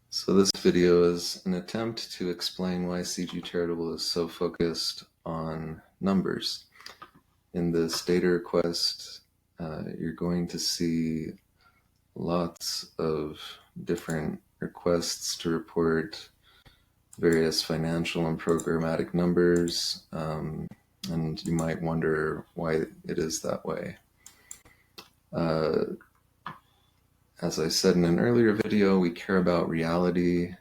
So this video is an attempt to explain why CG Charitable is so focused on numbers. In this data request, you're going to see lots of different requests to report various financial and programmatic numbers, and you might wonder why it is that way. As I said in an earlier video, we care about reality,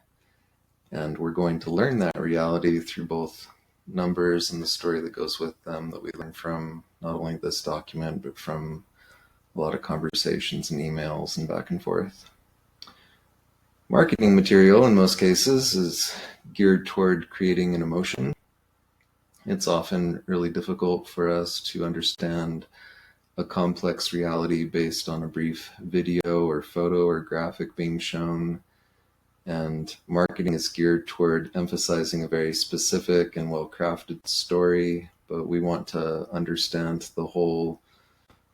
and we're going to learn that reality through both numbers and the story that goes with them that we learn from not only this document, but from a lot of conversations and emails and back and forth. Marketing material, in most cases, is geared toward creating an emotion. It's often really difficult for us to understand a complex reality based on a brief video or photo or graphic being shown. And marketing is geared toward emphasizing a very specific and well-crafted story, but we want to understand the whole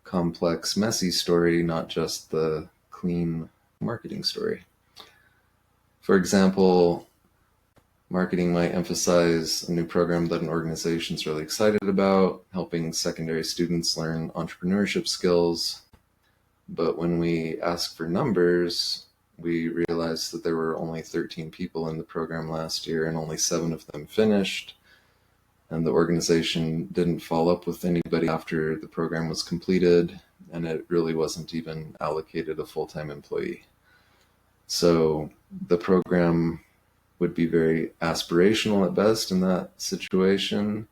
complex, messy story, not just the clean marketing story. For example, marketing might emphasize a new program that an organization is really excited about, helping secondary students learn entrepreneurship skills. But when we ask for numbers, we realized that there were only 13 people in the program last year and only 7 of them finished. And the organization didn't follow up with anybody after the program was completed, and it really wasn't even allocated a full-time employee. So the program would be very aspirational at best in that situation,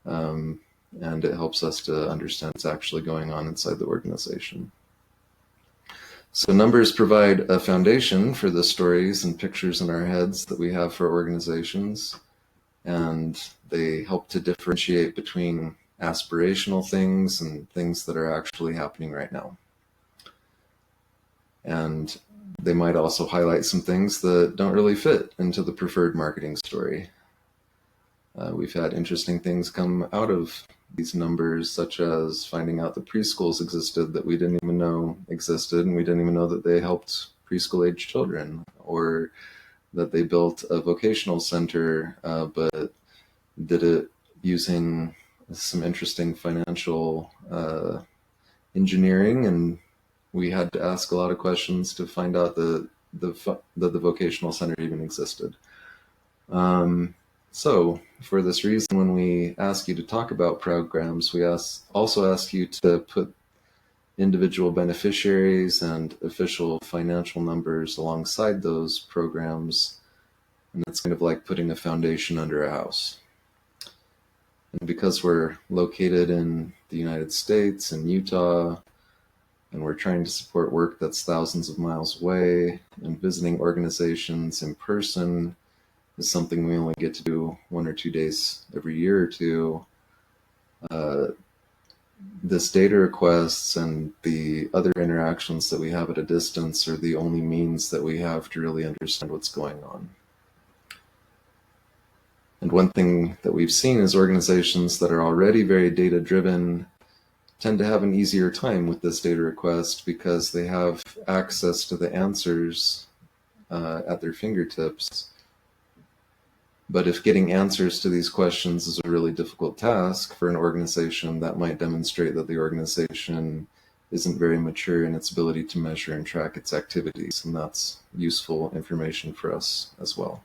and it helps us to understand what's actually going on inside the organization. So numbers provide a foundation for the stories and pictures in our heads that we have for organizations, and they help to differentiate between aspirational things and things that are actually happening right now. And they might also highlight some things that don't really fit into the preferred marketing story. We've had interesting things come out of these numbers, such as finding out that preschools existed that we didn't even know existed, and we didn't even know that they helped preschool-age children, or that they built a vocational center, but did it using some interesting financial engineering, and we had to ask a lot of questions to find out that the vocational center even existed. So for this reason, when we ask you to talk about programs, we also ask you to put individual beneficiaries and official financial numbers alongside those programs. And it's kind of like putting a foundation under a house. And because we're located in the United States, in Utah, and we're trying to support work that's thousands of miles away, and visiting organizations in person is something we only get to do 1 or 2 days every year or two, this data requests and the other interactions that we have at a distance are the only means that we have to really understand what's going on. And one thing that we've seen is organizations that are already very data-driven tend to have an easier time with this data request because they have access to the answers at their fingertips. But if getting answers to these questions is a really difficult task for an organization, that might demonstrate that the organization isn't very mature in its ability to measure and track its activities, and that's useful information for us as well.